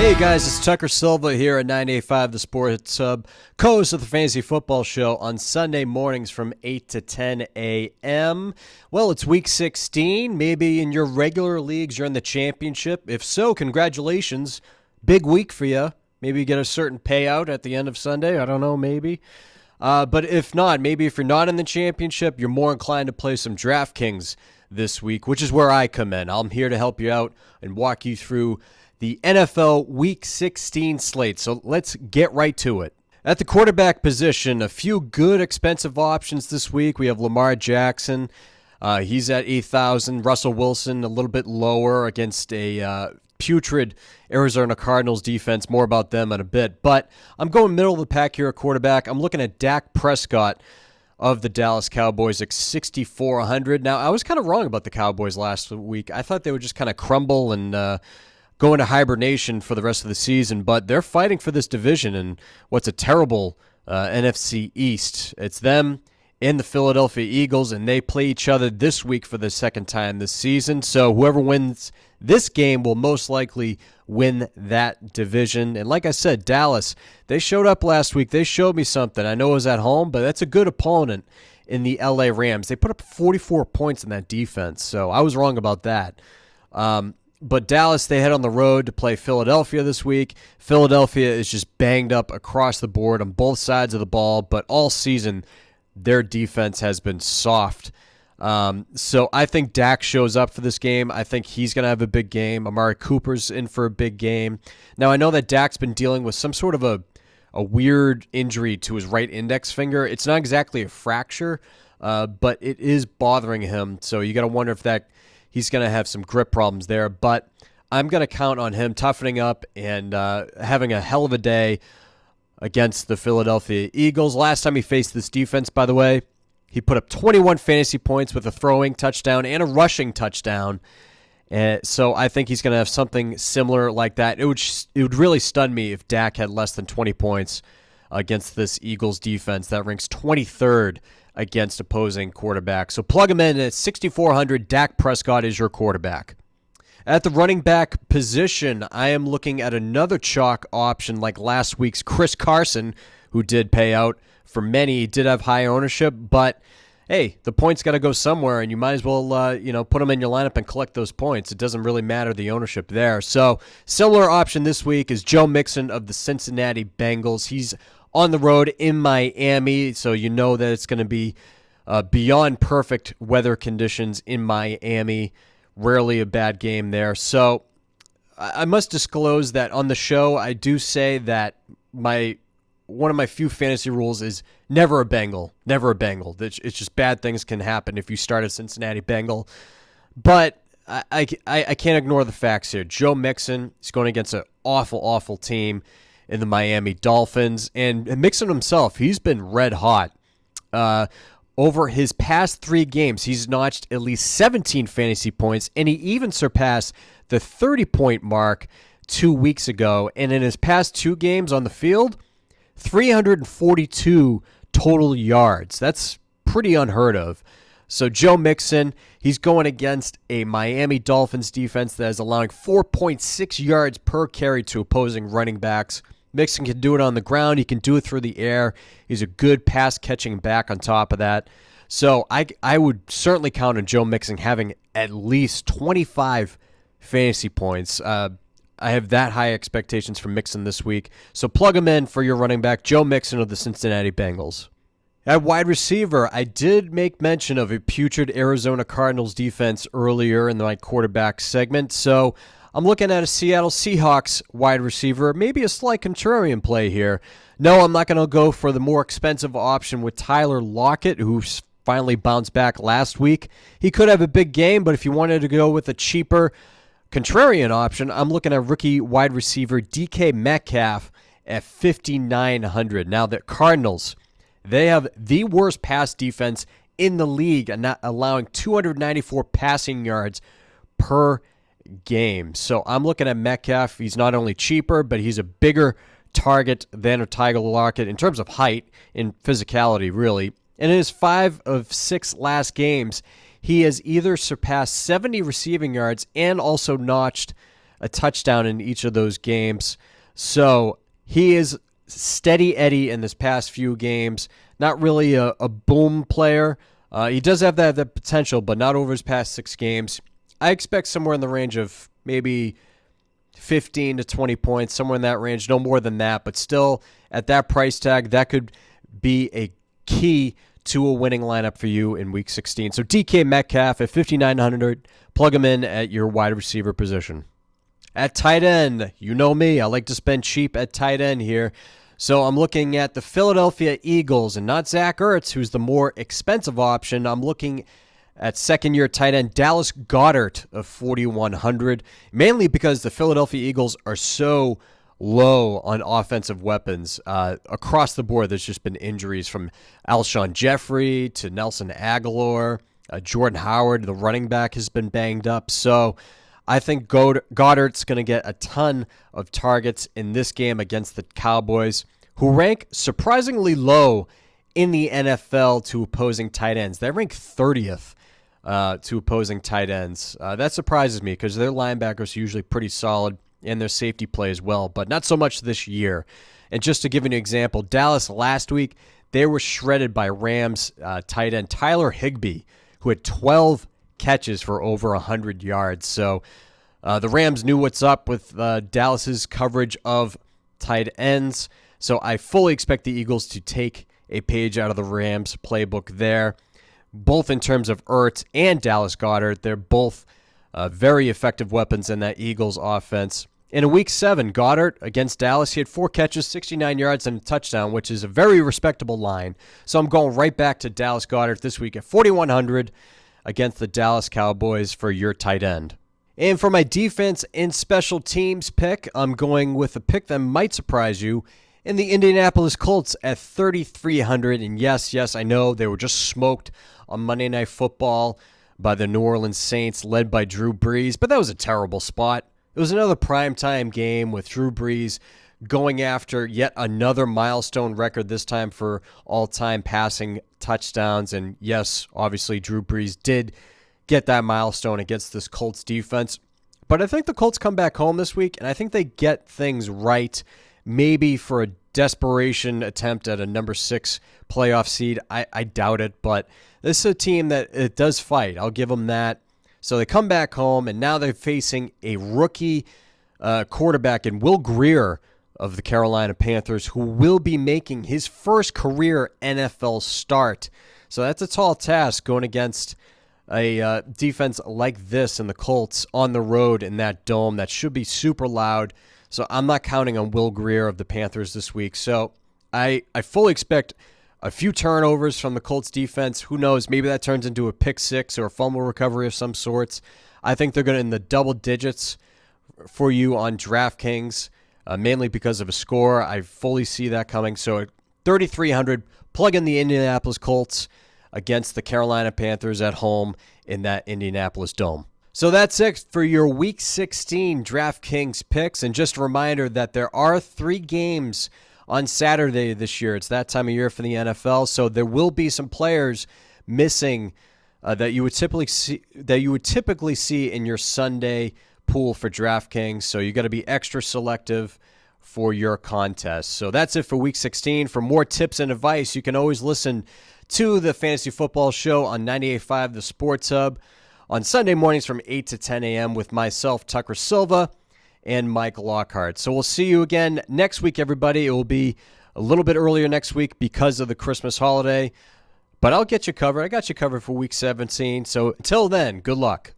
Hey guys, it's Tucker Silva here at 985 The Sports Hub, co-host of the Fantasy Football Show on Sunday mornings from 8 to 10 a.m. Well, it's Week 16. Maybe in your regular leagues you're in the championship. If so, congratulations. Big week for you. Maybe you get a certain payout at the end of Sunday. I don't know, maybe. But if not, maybe if you're not in the championship, you're more inclined to play some DraftKings this week, which is where I come in. I'm here to help you out and walk you through the NFL Week 16 slate. So let's get right to it. At the quarterback position, a few good expensive options this week. We have Lamar Jackson. He's at 8,000. Russell Wilson a little bit lower against a putrid Arizona Cardinals defense. More about them in a bit. But I'm going middle of the pack here at quarterback. I'm looking at Dak Prescott of the Dallas Cowboys at 6,400. Now, I was kind of wrong about the Cowboys last week. I thought they would just kind of crumble and go into hibernation for the rest of the season, but they're fighting for this division in what's a terrible NFC East. It's them and the Philadelphia Eagles, and they play each other this week for the second time this season. So whoever wins this game will most likely win that division. And like I said, Dallas, they showed up last week. They showed me something. I know it was at home, but that's a good opponent in the LA Rams. They put up 44 points in that defense, so I was wrong about that. But Dallas, they head on the road to play Philadelphia this week. Philadelphia is just banged up across the board on both sides of the ball, but all season their defense has been soft. So I think Dak shows up for this game. I think he's going to have a big game. Amari Cooper's in for a big game. Now, I know that Dak's been dealing with some sort of a weird injury to his right index finger. It's not exactly a fracture, but it is bothering him. So you got to wonder if he's going to have some grip problems there, but I'm going to count on him toughening up and having a hell of a day against the Philadelphia Eagles. Last time he faced this defense, by the way, he put up 21 fantasy points with a throwing touchdown and a rushing touchdown. So I think he's going to have something similar like that. It would really stun me if Dak had less than 20 points against this Eagles defense that ranks 23rd against opposing quarterbacks. So plug him in at 6,400. Dak Prescott is your quarterback. At the running back position, I am looking at another chalk option like last week's Chris Carson, who did pay out for many. He did have high ownership, but hey, the points got to go somewhere, and you might as well put them in your lineup and collect those points. It doesn't really matter the ownership there. So similar option this week is Joe Mixon of the Cincinnati Bengals. He's on the road in Miami, so you know that it's going to be beyond perfect weather conditions in Miami. Rarely a bad game there. So I must disclose that on the show, I do say that one of my few fantasy rules is never a Bengal. Never a Bengal. It's just bad things can happen if you start a Cincinnati Bengal. But I can't ignore the facts here. Joe Mixon is going against an awful, awful team in the Miami Dolphins. And Mixon himself, he's been red hot. Over his past 3 games, he's notched at least 17 fantasy points, and he even surpassed the 30-point mark 2 weeks ago. And in his past 2 games on the field, 342 total yards. That's pretty unheard of. So Joe Mixon, he's going against a Miami Dolphins defense that is allowing 4.6 yards per carry to opposing running backs. Mixon can do it on the ground. He can do it through the air. He's a good pass-catching back on top of that. So I would certainly count on Joe Mixon having at least 25 fantasy points. I have that high expectations for Mixon this week. So plug him in for your running back, Joe Mixon of the Cincinnati Bengals. At wide receiver, I did make mention of a putrid Arizona Cardinals defense earlier in my quarterback segment. So I'm looking at a Seattle Seahawks wide receiver, maybe a slight contrarian play here. No, I'm not going to go for the more expensive option with Tyler Lockett, who finally bounced back last week. He could have a big game, but if you wanted to go with a cheaper contrarian option, I'm looking at rookie wide receiver DK Metcalf at 5,900. Now, the Cardinals, they have the worst pass defense in the league and not allowing 294 passing yards per game. So I'm looking at Metcalf. He's not only cheaper, but he's a bigger target than a Tyler Lockett in terms of height and physicality, really. And in his 5 of 6 last games, he has either surpassed 70 receiving yards and also notched a touchdown in each of those games. So he is steady Eddie in this past few games. Not really a boom player. He does have that potential, but not over his past 6 games. I expect somewhere in the range of maybe 15 to 20 points, somewhere in that range, no more than that. But still, at that price tag, that could be a key to a winning lineup for you in Week 16. So DK Metcalf at 5,900, plug him in at your wide receiver position. At tight end, you know me, I like to spend cheap at tight end here. So I'm looking at the Philadelphia Eagles and not Zach Ertz, who's the more expensive option. I'm looking at second-year tight end Dallas Goedert of 4,100, mainly because the Philadelphia Eagles are so low on offensive weapons. Across the board, there's just been injuries from Alshon Jeffrey to Nelson Aguilar. Jordan Howard, the running back, has been banged up. So I think Goddard's going to get a ton of targets in this game against the Cowboys, who rank surprisingly low in the NFL to opposing tight ends. They rank 30th to opposing tight ends. That surprises me because their linebackers are usually pretty solid and their safety play as well, but not so much this year. And just to give you an example, Dallas last week, they were shredded by Rams tight end Tyler Higbee, who had 12 catches for over 100 yards. So the Rams knew what's up with Dallas's coverage of tight ends. So I fully expect the Eagles to take a page out of the Rams playbook there, both in terms of Ertz and Dallas Goedert. They're both very effective weapons in that Eagles offense. In Week 7, Goedert against Dallas, he had 4 catches, 69 yards, and a touchdown, which is a very respectable line. So I'm going right back to Dallas Goedert this week at 4,100 against the Dallas Cowboys for your tight end. And for my defense and special teams pick, I'm going with a pick that might surprise you in the Indianapolis Colts at 3,300. And yes, I know they were just smoked on Monday Night Football by the New Orleans Saints, led by Drew Brees, but that was a terrible spot. It was another primetime game with Drew Brees going after yet another milestone record, this time for all-time passing touchdowns. And yes, obviously Drew Brees did get that milestone against this Colts defense. But I think the Colts come back home this week, and I think they get things right, maybe for a desperation attempt at a number 6 playoff seed. I doubt it, but this is a team that it does fight. I'll give them that. So they come back home, and now they're facing a rookie quarterback in Will Grier of the Carolina Panthers, who will be making his first career NFL start. So that's a tall task going against a defense like this in the Colts on the road in that dome that should be super loud. So I'm not counting on Will Grier of the Panthers this week. So I fully expect a few turnovers from the Colts defense. Who knows? Maybe that turns into a pick 6 or a fumble recovery of some sorts. I think they're going to in the double digits for you on DraftKings, mainly because of a score. I fully see that coming. So at 3,300, plug in the Indianapolis Colts against the Carolina Panthers at home in that Indianapolis Dome. So that's it for your Week 16 DraftKings picks. And just a reminder that there are 3 games on Saturday this year. It's that time of year for the NFL, so there will be some players missing that you would typically see in your Sunday pool for DraftKings. So you got to be extra selective for your contest. So that's it for Week 16. For more tips and advice, you can always listen to the Fantasy Football Show on 98.5 The Sports Hub on Sunday mornings from 8 to 10 a.m. with myself, Tucker Silva, and Mike Lockhart. So we'll see you again next week, everybody. It will be a little bit earlier next week because of the Christmas holiday, but I'll get you covered. I got you covered for Week 17. So until then, good luck.